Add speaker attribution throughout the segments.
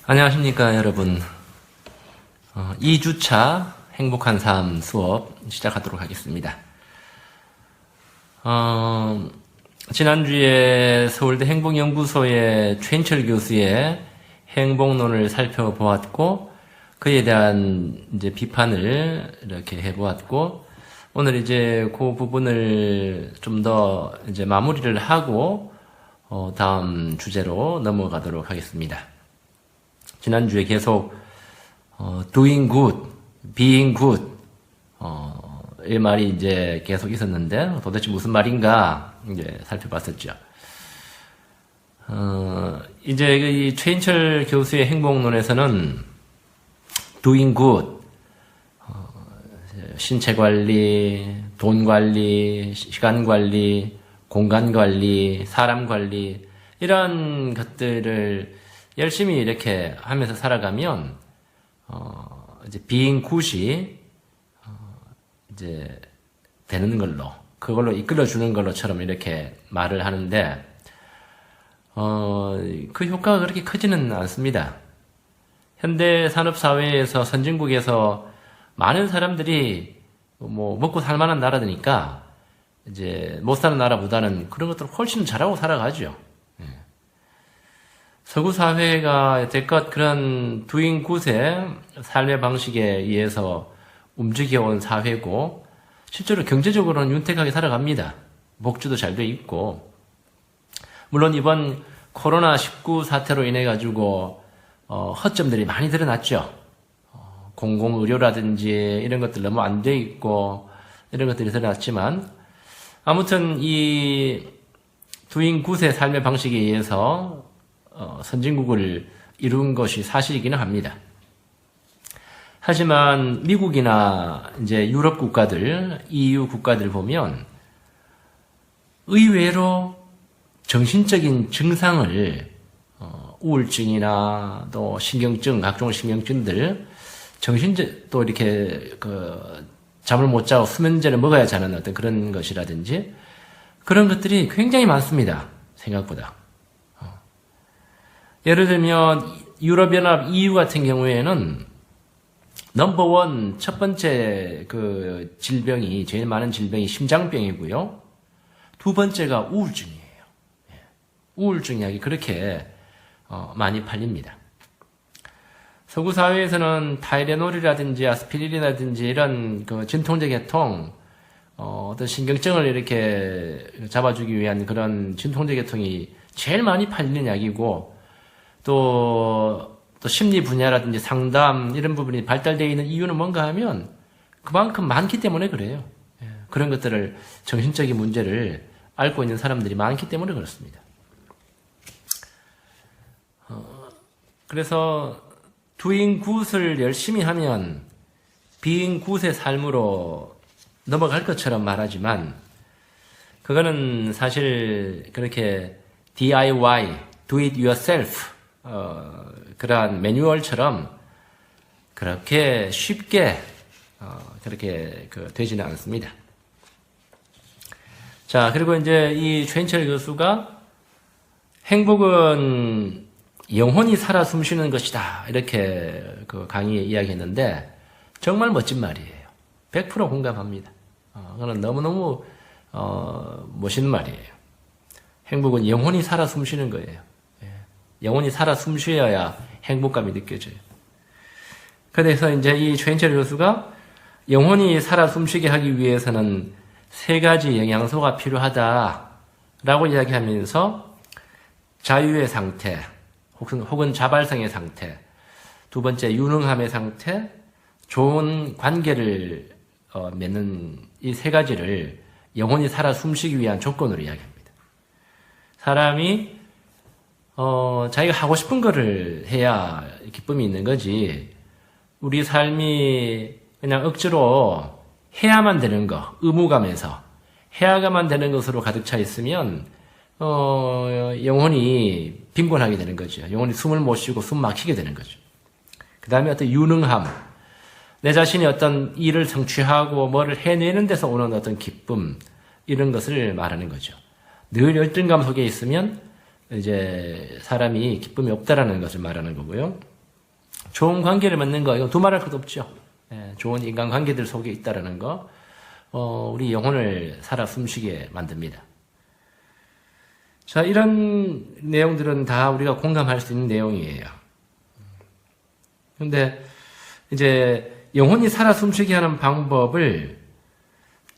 Speaker 1: 안녕하십니까 여러분. 2주차 행복한 삶 수업 시작하도록 하겠습니다. 지난주에 서울대 행복연구소의 최인철 교수의 행복론을 살펴보았고, 그에 대한 이제 비판을 이렇게 해보았고, 오늘 이제 그 부분을 좀 더 이제 마무리를 하고, 다음 주제로 넘어가도록 하겠습니다. 지난주에 계속, doing good, being good, 이 말이 이제 계속 있었는데, 도대체 무슨 말인가, 이제 살펴봤었죠. 이제 이 최인철 교수의 행복론에서는 doing good, 신체 관리, 돈 관리, 시간 관리, 공간 관리, 사람 관리, 이런 것들을 열심히 이렇게 하면서 살아가면, 이제 being good이, 이제 되는 걸로, 그걸로 이끌어주는 걸로처럼 이렇게 말을 하는데, 그 효과가 그렇게 크지는 않습니다. 현대 산업사회에서, 선진국에서 많은 사람들이 먹고 살만한 나라들이니까, 이제 못 사는 나라보다는 그런 것들을 훨씬 잘하고 살아가죠. 서구 사회가 여태껏 그런 doing good의 삶의 방식에 의해서 움직여온 사회고, 실제로 경제적으로는 윤택하게 살아갑니다. 복지도 잘 돼 있고, 물론 이번 코로나19 사태로 인해 가지고 허점들이 많이 드러났죠. 공공의료라든지 이런 것들 너무 안 돼 있고 이런 것들이 드러났지만, 아무튼 이 doing good의 삶의 방식에 의해서 선진국을 이룬 것이 사실이기는 합니다. 하지만 미국이나 이제 유럽 국가들, EU 국가들 보면 의외로 정신적인 증상을 우울증이나 또 신경증, 각종 신경증들, 또 이렇게 잠을 못 자고 수면제를 먹어야 자는 어떤 그런 것이라든지 그런 것들이 굉장히 많습니다. 생각보다. 예를 들면 유럽연합 EU 같은 경우에는 넘버원 첫 번째 질병이, 제일 많은 질병이 심장병이고요. 두 번째가 우울증이에요. 우울증 약이 그렇게 많이 팔립니다. 서구 사회에서는 타이레놀이라든지 아스피린이라든지 이런 진통제 계통, 어떤 신경증을 이렇게 잡아주기 위한 그런 진통제 계통이 제일 많이 팔리는 약이고, 또 심리 분야라든지 상담 이런 부분이 발달되어 있는 이유는 뭔가 하면 그만큼 많기 때문에 그래요. 그런 것들을, 정신적인 문제를 앓고 있는 사람들이 많기 때문에 그렇습니다. 그래서 doing good을 열심히 하면 being good의 삶으로 넘어갈 것처럼 말하지만, 그거는 사실 그렇게 DIY, do it yourself, 그러한 매뉴얼처럼 그렇게 쉽게 그렇게 되지는 않습니다. 자, 그리고 이제 이 최인철 교수가 행복은 영혼이 살아 숨쉬는 것이다, 이렇게 강의에 이야기했는데 정말 멋진 말이에요. 100% 공감합니다. 그건 너무너무 멋있는 말이에요. 행복은 영혼이 살아 숨쉬는 거예요. 영혼이 살아 숨쉬어야 행복감이 느껴져요. 그래서 이제 이 최인철 교수가 영혼이 살아 숨쉬게 하기 위해서는 3가지 영양소가 필요하다라고 이야기하면서 자유의 상태, 혹은 자발성의 상태, 두 번째 유능함의 상태, 좋은 관계를 맺는 이 3가지를 영혼이 살아 숨쉬기 위한 조건으로 이야기합니다. 사람이 자기가 하고 싶은 거를 해야 기쁨이 있는 거지, 우리 삶이 그냥 억지로 해야만 되는 거, 의무감에서 해야만 되는 것으로 가득 차 있으면 영혼이 빈곤하게 되는 거죠. 영혼이 숨을 못 쉬고 숨 막히게 되는 거죠. 그 다음에 어떤 유능함, 내 자신이 어떤 일을 성취하고 뭐를 해내는 데서 오는 어떤 기쁨, 이런 것을 말하는 거죠. 늘 열등감 속에 있으면 이제 사람이 기쁨이 없다라는 것을 말하는 거고요. 좋은 관계를 맺는 거, 이거 두말할 것도 없죠. 예, 좋은 인간관계들 속에 있다라는 거, 우리 영혼을 살아 숨쉬게 만듭니다. 자, 이런 내용들은 다 우리가 공감할 수 있는 내용이에요. 근데 이제 영혼이 살아 숨쉬게 하는 방법을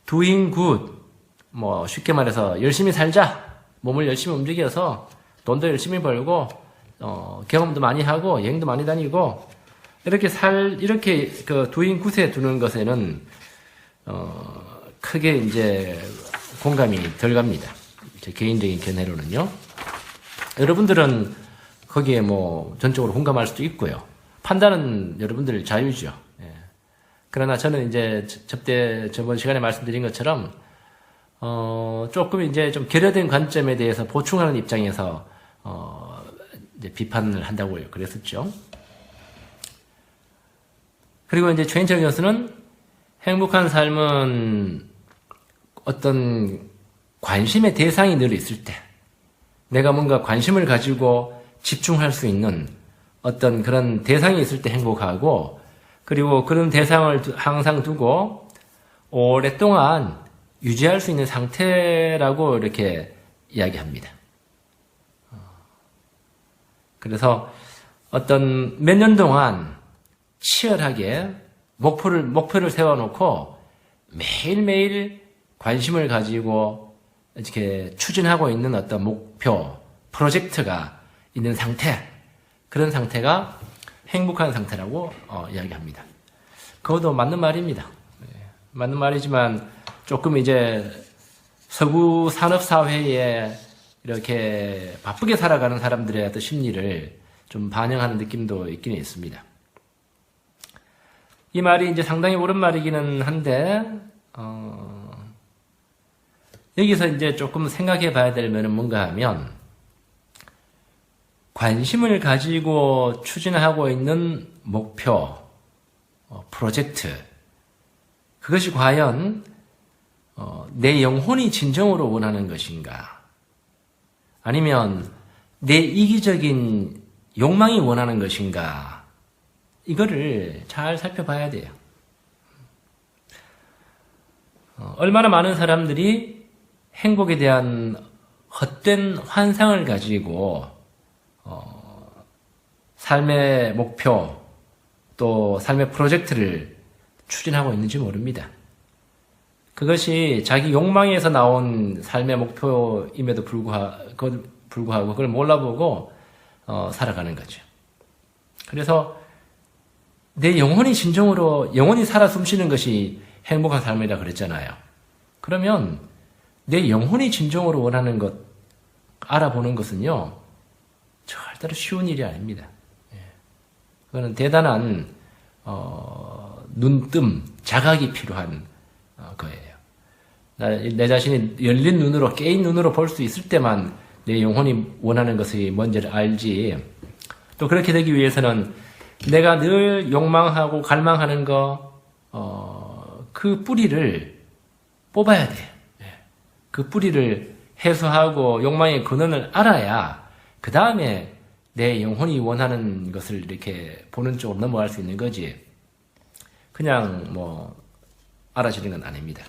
Speaker 1: doing good, 뭐 쉽게 말해서 열심히 살자, 몸을 열심히 움직여서 돈도 열심히 벌고 경험도 많이 하고 여행도 많이 다니고 이렇게 그 doing good에 두는 것에는 크게 이제 공감이 덜 갑니다. 제 개인적인 견해로는요. 여러분들은 거기에 뭐 전적으로 공감할 수도 있고요. 판단은 여러분들 자유죠. 예. 그러나 저는 이제 저번 시간에 말씀드린 것처럼 조금 이제 좀 결여된 관점에 대해서 보충하는 입장에서 이제 비판을 한다고 그랬었죠. 그리고 이제 최인철 교수는 행복한 삶은 어떤 관심의 대상이 늘 있을 때, 내가 뭔가 관심을 가지고 집중할 수 있는 어떤 그런 대상이 있을 때 행복하고, 그리고 그런 대상을 항상 두고 오랫동안 유지할 수 있는 상태라고 이렇게 이야기합니다. 그래서 어떤 몇 년 동안 치열하게 목표를 세워놓고 매일매일 관심을 가지고 이렇게 추진하고 있는 어떤 목표, 프로젝트가 있는 상태, 그런 상태가 행복한 상태라고 이야기합니다. 그것도 맞는 말입니다. 맞는 말이지만 조금 이제 서구 산업사회에 이렇게 바쁘게 살아가는 사람들의 어떤 심리를 좀 반영하는 느낌도 있긴 있습니다. 이 말이 이제 상당히 옳은 말이기는 한데, 여기서 이제 조금 생각해 봐야 될 면은 뭔가 하면, 관심을 가지고 추진하고 있는 목표, 프로젝트, 그것이 과연 내 영혼이 진정으로 원하는 것인가? 아니면 내 이기적인 욕망이 원하는 것인가? 이거를 잘 살펴봐야 돼요. 얼마나 많은 사람들이 행복에 대한 헛된 환상을 가지고 삶의 목표 또 삶의 프로젝트를 추진하고 있는지 모릅니다. 그것이 자기 욕망에서 나온 삶의 목표임에도 불구하고 그걸 몰라보고 살아가는 거죠. 그래서 내 영혼이 살아 숨쉬는 것이 행복한 삶이라 그랬잖아요. 그러면 내 영혼이 진정으로 원하는 것 알아보는 것은요, 절대로 쉬운 일이 아닙니다. 그거는 대단한 눈뜸, 자각이 필요한 거예요. 내 자신이 열린 눈으로, 깨인 눈으로 볼 수 있을 때만 내 영혼이 원하는 것이 뭔지를 알지. 또 그렇게 되기 위해서는 내가 늘 욕망하고 갈망하는 그 뿌리를 뽑아야 돼요. 그 뿌리를 해소하고 욕망의 근원을 알아야 그 다음에 내 영혼이 원하는 것을 이렇게 보는 쪽으로 넘어갈 수 있는 거지. 그냥 알아지는 건 아닙니다.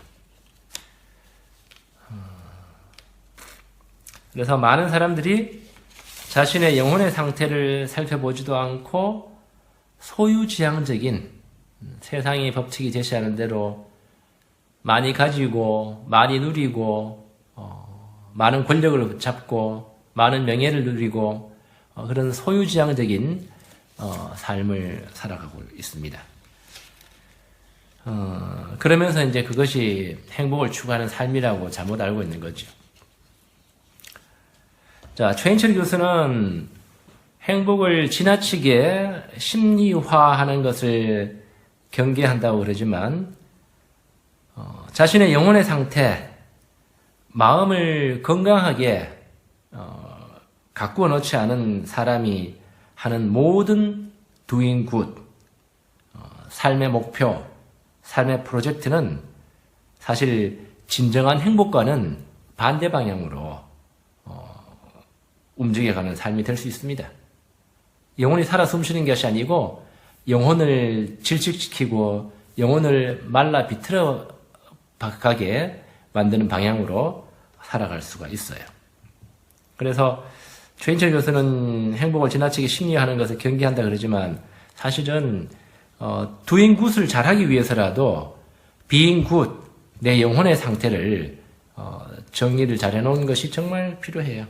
Speaker 1: 그래서 많은 사람들이 자신의 영혼의 상태를 살펴보지도 않고 소유지향적인 세상의 법칙이 제시하는 대로 많이 가지고 많이 누리고 많은 권력을 잡고 많은 명예를 누리고 그런 소유지향적인 삶을 살아가고 있습니다. 그러면서 이제 그것이 행복을 추구하는 삶이라고 잘못 알고 있는 거죠. 자, 최인철 교수는 행복을 지나치게 심리화하는 것을 경계한다고 그러지만 자신의 영혼의 상태, 마음을 건강하게 가꾸어 놓지 않은 사람이 하는 모든 doing good, 삶의 목표, 삶의 프로젝트는 사실 진정한 행복과는 반대 방향으로 움직여가는 삶이 될 수 있습니다. 영혼이 살아 숨쉬는 것이 아니고 영혼을 질식시키고 영혼을 말라 비틀어 가게 만드는 방향으로 살아갈 수가 있어요. 그래서 최인철 교수는 행복을 지나치게 심리하는 것을 경계한다 그러지만 사실은 doing good을 잘하기 위해서라도 being good, 내 영혼의 상태를 정리를 잘 해놓은 것이 정말 필요해요.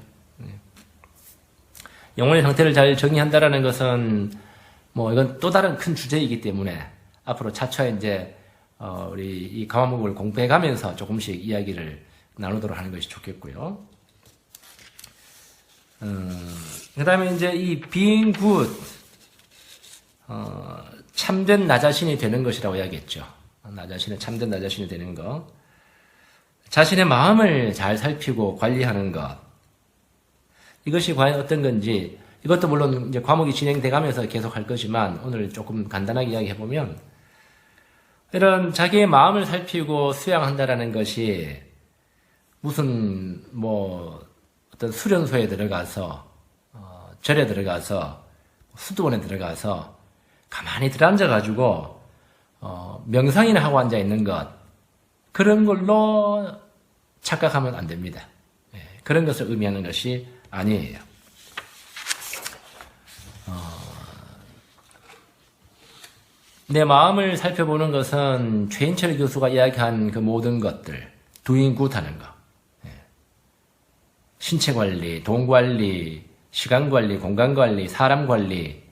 Speaker 1: 영혼의 상태를 잘 정리한다라는 것은 뭐 이건 또 다른 큰 주제이기 때문에 앞으로 차차 이제 우리 이 과목을 공부해가면서 조금씩 이야기를 나누도록 하는 것이 좋겠고요. 그 다음에 이제 이 being good, 참된 나 자신이 되는 것이라고 이야기했죠. 참된 나 자신이 되는 것. 자신의 마음을 잘 살피고 관리하는 것. 이것이 과연 어떤 건지, 이것도 물론 이제 과목이 진행돼 가면서 계속 할 거지만, 오늘 조금 간단하게 이야기해보면, 이런 자기의 마음을 살피고 수양한다라는 것이 무슨 어떤 수련소에 들어가서 절에 들어가서 수도원에 들어가서 가만히 들어앉아 가지고 명상이나 하고 앉아 있는 것, 그런 걸로 착각하면 안 됩니다. 그런 것을 의미하는 것이 아니에요. 내 마음을 살펴보는 것은 최인철 교수가 이야기한 그 모든 것들, doing good 하는 거, 신체 관리, 돈 관리, 시간 관리, 공간 관리, 사람 관리,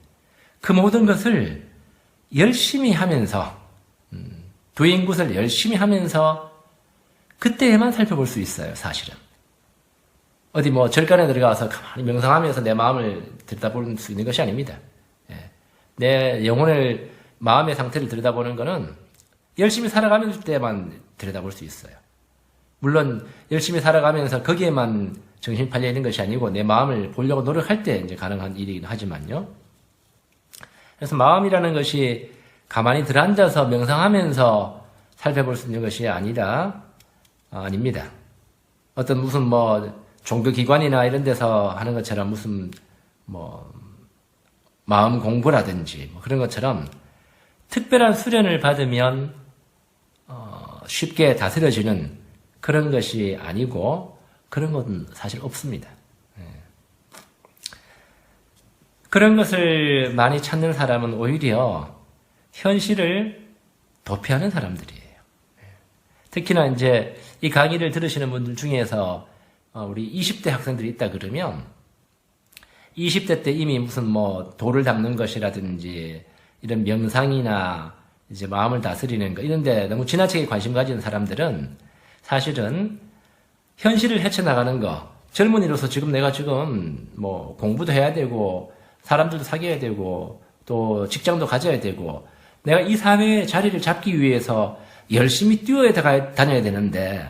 Speaker 1: 그 모든 것을 열심히 하면서, doing good을 열심히 하면서 그때에만 살펴볼 수 있어요, 사실은. 어디 절간에 들어가서 가만히 명상하면서 내 마음을 들여다볼 수 있는 것이 아닙니다. 내 영혼을, 마음의 상태를 들여다보는 것은 열심히 살아가면서 때만 들여다볼 수 있어요. 물론 열심히 살아가면서 거기에만 정신이 팔려 있는 것이 아니고 내 마음을 보려고 노력할 때 이제 가능한 일이긴 하지만요. 그래서 마음이라는 것이 가만히 들어앉아서 명상하면서 살펴볼 수 있는 것이 아닙니다. 어떤 무슨 종교기관이나 이런 데서 하는 것처럼 무슨 마음 공부라든지 그런 것처럼 특별한 수련을 받으면 쉽게 다스려지는 그런 것이 아니고 그런 것은 사실 없습니다. 그런 것을 많이 찾는 사람은 오히려 현실을 도피하는 사람들이에요. 특히나 이제 이 강의를 들으시는 분들 중에서 우리 20대 학생들이 있다 그러면 20대 때 이미 무슨 도를 닦는 것이라든지 이런 명상이나 이제 마음을 다스리는 거 이런 데 너무 지나치게 관심 가지는 사람들은 사실은 현실을 헤쳐나가는 거, 젊은이로서 지금 내가 지금 공부도 해야 되고 사람들도 사귀어야 되고 또 직장도 가져야 되고 내가 이 사회의 자리를 잡기 위해서 열심히 뛰어야 다녀야 되는데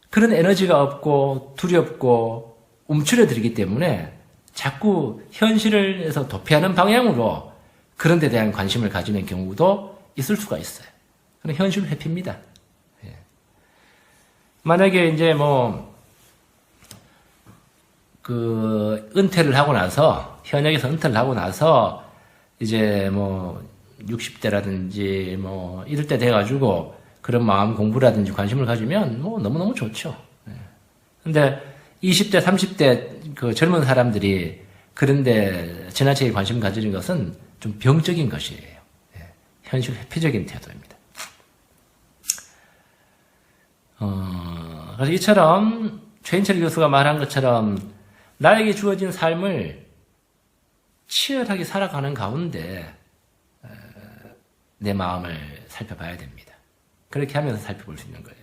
Speaker 1: 그런 에너지가 없고 두렵고 움츠러들기 때문에 자꾸 현실에서 도피하는 방향으로 그런 데 대한 관심을 가지는 경우도 있을 수가 있어요. 그럼 현실 회피입니다. 만약에 이제 은퇴를 하고 나서, 현역에서 은퇴를 하고 나서, 이제 60대라든지 이럴 때 돼가지고 그런 마음 공부라든지 관심을 가지면 너무너무 좋죠. 근데 20대, 30대 그 젊은 사람들이 그런데 지나치게 관심 가지는 것은 좀 병적인 것이에요. 현실 회피적인 태도입니다. 그래서 이처럼 최인철 교수가 말한 것처럼 나에게 주어진 삶을 치열하게 살아가는 가운데 내 마음을 살펴봐야 됩니다. 그렇게 하면서 살펴볼 수 있는 거예요.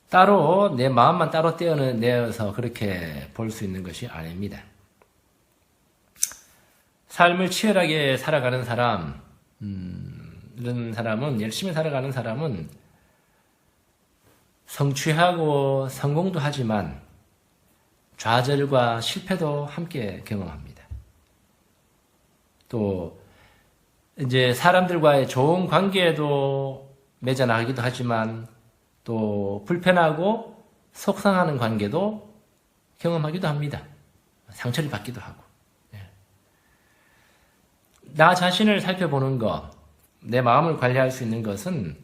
Speaker 1: 따로 내 마음만 따로 떼어내서 그렇게 볼 수 있는 것이 아닙니다. 삶을 치열하게 살아가는 사람, 이런 사람은, 열심히 살아가는 사람은 성취하고 성공도 하지만 좌절과 실패도 함께 경험합니다. 또 이제 사람들과의 좋은 관계에도 맺어나가기도 하지만 또 불편하고 속상하는 관계도 경험하기도 합니다. 상처를 받기도 하고. 나 자신을 살펴보는 것, 내 마음을 관리할 수 있는 것은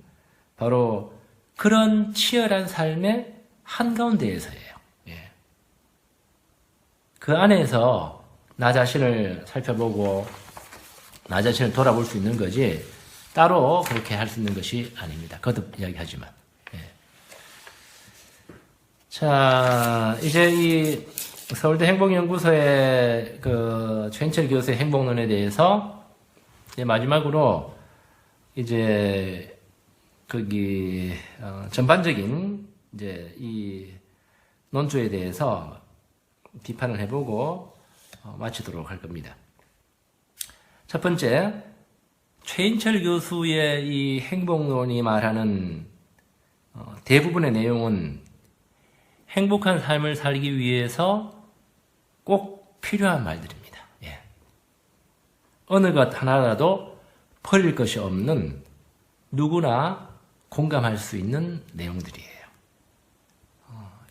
Speaker 1: 바로 그런 치열한 삶의 한가운데에서예요. 예. 그 안에서 나 자신을 살펴보고 나 자신을 돌아볼 수 있는 거지 따로 그렇게 할 수 있는 것이 아닙니다. 거듭 이야기하지만. 예. 자, 이제 이 서울대 행복연구소의 그 최인철 교수의 행복론에 대해서 이제 마지막으로 이제 거기 전반적인 이제 이 논조에 대해서 비판을 해보고 마치도록 할 겁니다. 첫 번째, 최인철 교수의 이 행복론이 말하는 대부분의 내용은 행복한 삶을 살기 위해서 꼭 필요한 말들입니다. 예. 어느 것 하나라도 버릴 것이 없는 누구나 공감할 수 있는 내용들이에요.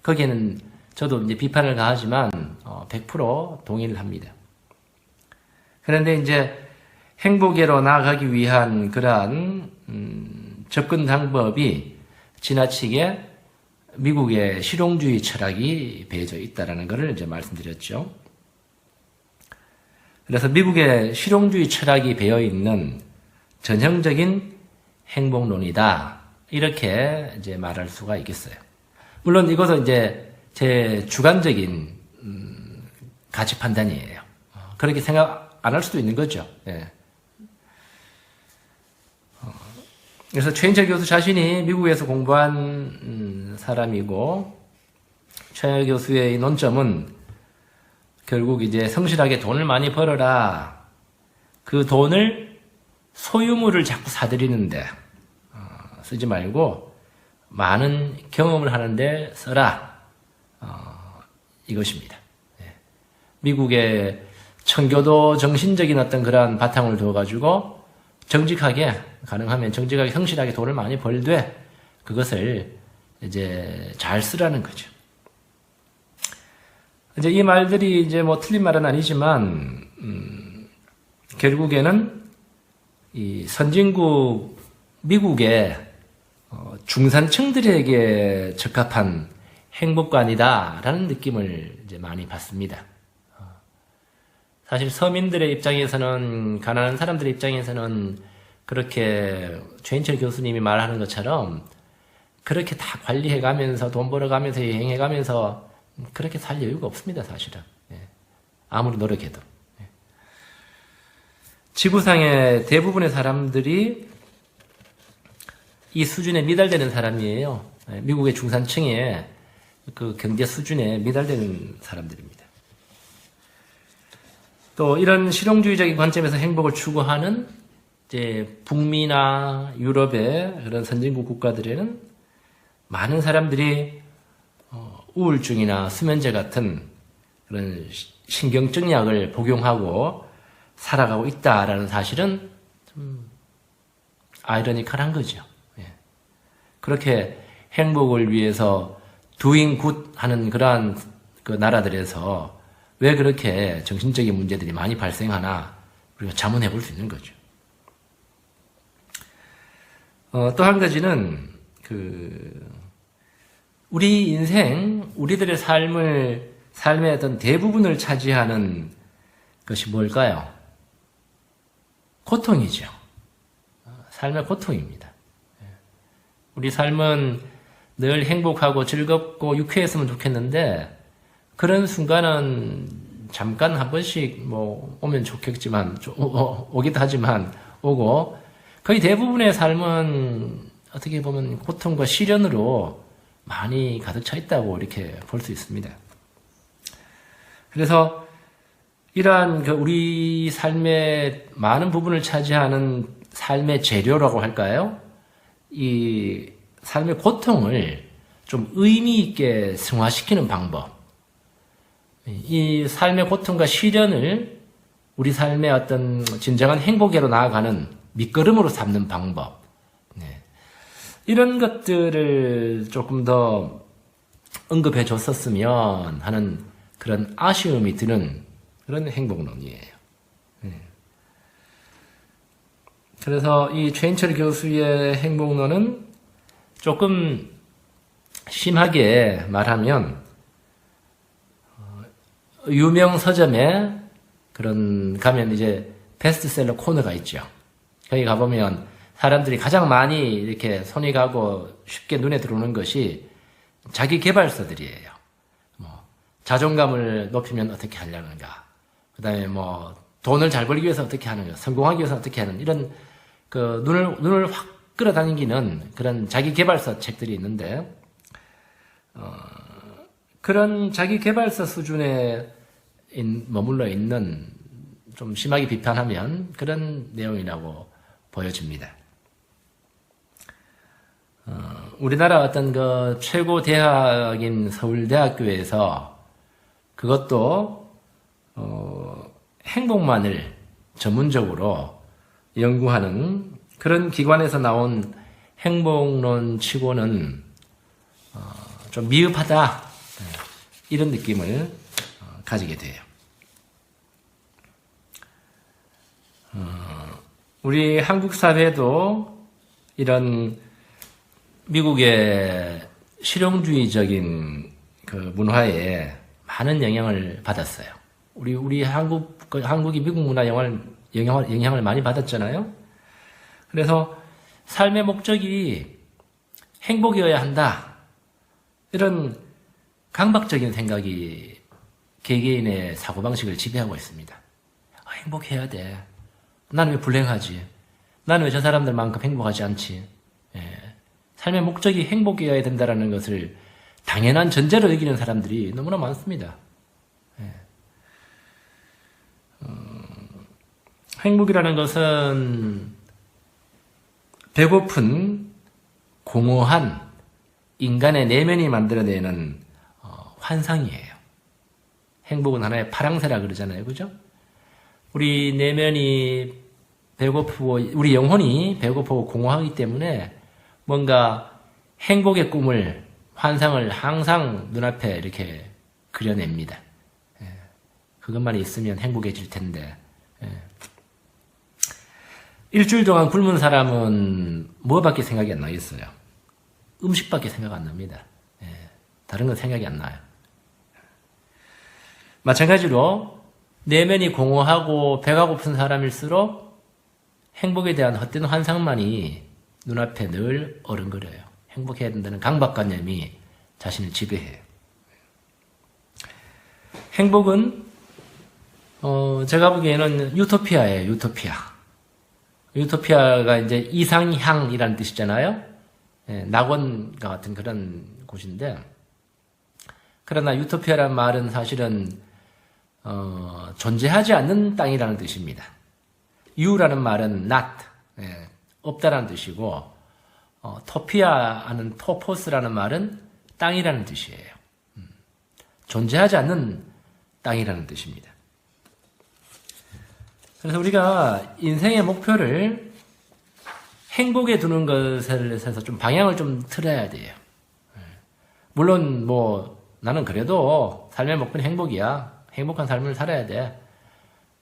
Speaker 1: 거기에는 저도 이제 비판을 가하지만 100% 동의를 합니다. 그런데 이제 행복에로 나아가기 위한 그러한 접근 방법이 지나치게 미국의 실용주의 철학이 배어져 있다는 것을 이제 말씀드렸죠. 그래서 미국의 실용주의 철학이 배어 있는 전형적인 행복론이다. 이렇게 이제 말할 수가 있겠어요. 물론 이것은 이제 제 주관적인 가치 판단이에요. 그렇게 생각 안 할 수도 있는 거죠. 예. 그래서 최인철 교수 자신이 미국에서 공부한 사람이고 최인철 교수의 논점은 결국 이제 성실하게 돈을 많이 벌어라. 그 돈을 소유물을 자꾸 사들이는데 쓰지 말고 많은 경험을 하는데 써라. 이것입니다. 미국의 청교도 정신적인 어떤 그러한 바탕을 두어가지고 정직하게, 가능하면 정직하게 성실하게 돈을 많이 벌되 그것을 이제 잘 쓰라는 거죠. 이제 이 말들이 이제 뭐 틀린 말은 아니지만 결국에는 이 선진국 미국의 중산층들에게 적합한 행복관이다라는 느낌을 이제 많이 받습니다. 사실 서민들의 입장에서는, 가난한 사람들의 입장에서는 그렇게 최인철 교수님이 말하는 것처럼 그렇게 다 관리해가면서 돈 벌어가면서 여행해가면서 그렇게 살 여유가 없습니다, 사실은. 아무리 노력해도. 지구상의 대부분의 사람들이 이 수준에 미달되는 사람이에요. 미국의 중산층의 그 경제 수준에 미달되는 사람들입니다. 또 이런 실용주의적인 관점에서 행복을 추구하는 이제 북미나 유럽의 그런 선진국 국가들에는 많은 사람들이 우울증이나 수면제 같은 그런 신경증 약을 복용하고 살아가고 있다라는 사실은 좀 아이러니컬한 거죠. 그렇게 행복을 위해서 doing good 하는 그러한 그 나라들에서 왜 그렇게 정신적인 문제들이 많이 발생하나 우리가 자문해 볼 수 있는 거죠. 또 한 가지는 우리 인생, 우리들의 삶의 어떤 대부분을 차지하는 것이 뭘까요? 고통이죠. 삶의 고통입니다. 우리 삶은 늘 행복하고 즐겁고 유쾌했으면 좋겠는데 그런 순간은 잠깐 한 번씩 뭐 오면 좋겠지만 오기도 하지만 오고 거의 대부분의 삶은 어떻게 보면 고통과 시련으로 많이 가득 차 있다고 이렇게 볼 수 있습니다. 그래서 이러한 우리 삶의 많은 부분을 차지하는 삶의 재료라고 할까요? 이 삶의 고통을 좀 의미 있게 승화시키는 방법. 이 삶의 고통과 시련을 우리 삶의 어떤 진정한 행복으로 나아가는 밑거름으로 삼는 방법. 이런 것들을 조금 더 언급해 줬었으면 하는 그런 아쉬움이 드는 그런 행복론이에요. 그래서 이 최인철 교수의 행복론은 조금 심하게 말하면 유명 서점에 그런 가면 이제 베스트셀러 코너가 있죠. 거기 가보면 사람들이 가장 많이 이렇게 손이 가고 쉽게 눈에 들어오는 것이 자기 개발서들이에요. 뭐 자존감을 높이면 어떻게 하려는가, 그다음에 뭐 돈을 잘 벌기 위해서 어떻게 하는가, 성공하기 위해서 어떻게 하는, 이런 그 눈을 확 끌어당기는 그런 자기 개발서 책들이 있는데, 그런 자기 개발서 수준에 머물러 있는, 좀 심하게 비판하면 그런 내용이라고 보여집니다. 우리나라 어떤 그 최고 대학인 서울대학교에서 그것도 행복만을 전문적으로 연구하는 그런 기관에서 나온 행복론 치고는 좀 미흡하다, 이런 느낌을 가지게 돼요. 우리 한국 사회도 이런 미국의 실용주의적인 그 문화에 많은 영향을 받았어요. 우리 한국이 미국 문화 영향을 많이 받았잖아요. 그래서 삶의 목적이 행복이어야 한다, 이런 강박적인 생각이 개개인의 사고방식을 지배하고 있습니다. 행복해야 돼. 나는 왜 불행하지? 나는 왜 저 사람들만큼 행복하지 않지? 삶의 목적이 행복이어야 된다는 것을 당연한 전제로 여기는 사람들이 너무나 많습니다. 행복이라는 것은 배고픈, 공허한 인간의 내면이 만들어내는 환상이에요. 행복은 하나의 파랑새라 그러잖아요. 그죠? 우리 내면이 배고프고, 우리 영혼이 배고프고 공허하기 때문에 뭔가 행복의 꿈을, 환상을 항상 눈앞에 이렇게 그려냅니다. 그것만 있으면 행복해질 텐데. 일주일 동안 굶은 사람은 뭐밖에 생각이 안 나겠어요? 음식밖에 생각 안 납니다. 다른 건 생각이 안 나요. 마찬가지로 내면이 공허하고 배가 고픈 사람일수록 행복에 대한 헛된 환상만이 눈앞에 늘 어른거려요. 행복해야 된다는 강박관념이 자신을 지배해요. 행복은 제가 보기에는 유토피아예요. 유토피아가 이제 이상향이라는 뜻이잖아요. 낙원과 같은 그런 곳인데, 그러나 유토피아라는 말은 사실은 존재하지 않는 땅이라는 뜻입니다. 유라는 말은 not, 없다라는 뜻이고, 토피아하는 토포스라는 말은 땅이라는 뜻이에요. 존재하지 않는 땅이라는 뜻입니다. 그래서 우리가 인생의 목표를 행복에 두는 것에서 좀 방향을 좀 틀어야 돼요. 물론 뭐 나는 그래도 삶의 목표는 행복이야, 행복한 삶을 살아야 돼,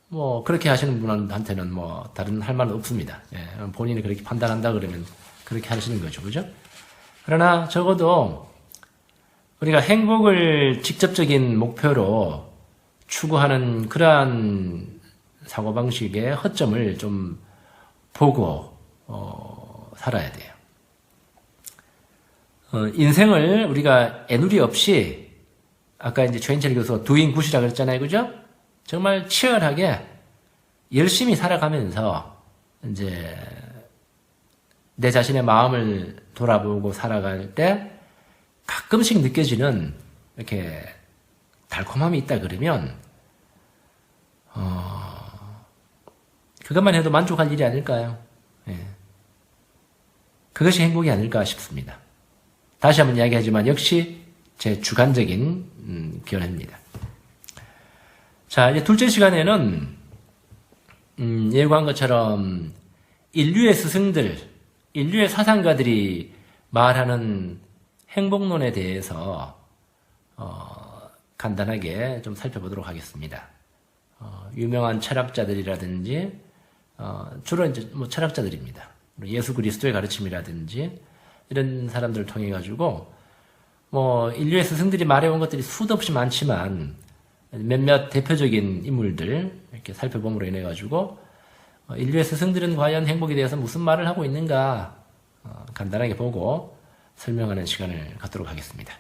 Speaker 1: 뭐 그렇게 하시는 분한테는 뭐 다른 할 말은 없습니다. 본인이 그렇게 판단한다 그러면 그렇게 하시는 거죠. 그죠? 그러나 적어도 우리가 행복을 직접적인 목표로 추구하는 그러한 사고방식의 허점을 좀 보고 살아야 돼요. 인생을 우리가 애누리 없이, 아까 이제 최인철 교수가 doing good이라고 그랬잖아요. 그죠? 정말 치열하게 열심히 살아가면서 이제 내 자신의 마음을 돌아보고 살아갈 때 가끔씩 느껴지는 이렇게 달콤함이 있다 그러면 그것만 해도 만족할 일이 아닐까요? 그것이 행복이 아닐까 싶습니다. 다시 한번 이야기하지만 역시 제 주관적인 견해입니다. 자, 이제 둘째 시간에는 예고한 것처럼 인류의 스승들, 인류의 사상가들이 말하는 행복론에 대해서 간단하게 좀 살펴보도록 하겠습니다. 유명한 철학자들이라든지 주로 이제 뭐 철학자들입니다. 예수 그리스도의 가르침이라든지 이런 사람들을 통해 가지고 뭐 인류의 스승들이 말해온 것들이 수도 없이 많지만 몇몇 대표적인 인물들 이렇게 살펴봄으로 인해 가지고 인류의 스승들은 과연 행복에 대해서 무슨 말을 하고 있는가 간단하게 보고 설명하는 시간을 갖도록 하겠습니다.